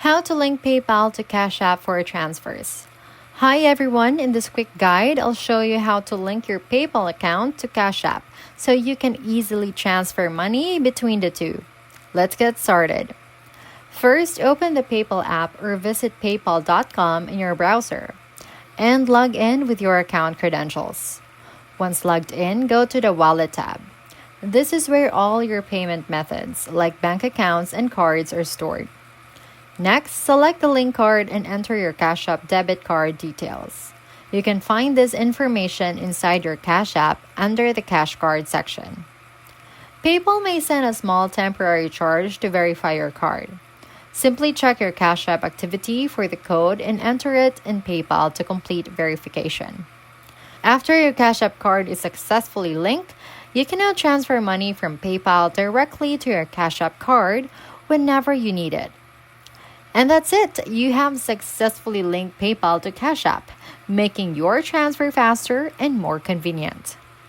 How to link PayPal to Cash App for transfers. Hi everyone, in this quick guide, I'll show you how to link your PayPal account to Cash App so you can easily transfer money between the two. Let's get started. First, open the PayPal app or visit paypal.com in your browser and log in with your account credentials. Once logged in, go to the Wallet tab. This is where all your payment methods, like bank accounts and cards, are stored. Next, select the link card and enter your Cash App debit card details. You can find this information inside your Cash App under the Cash Card section. PayPal may send a small temporary charge to verify your card. Simply check your Cash App activity for the code and enter it in PayPal to complete verification. After your Cash App card is successfully linked, you can now transfer money from PayPal directly to your Cash App card whenever you need it. And that's it. You have successfully linked PayPal to Cash App, making your transfer faster and more convenient.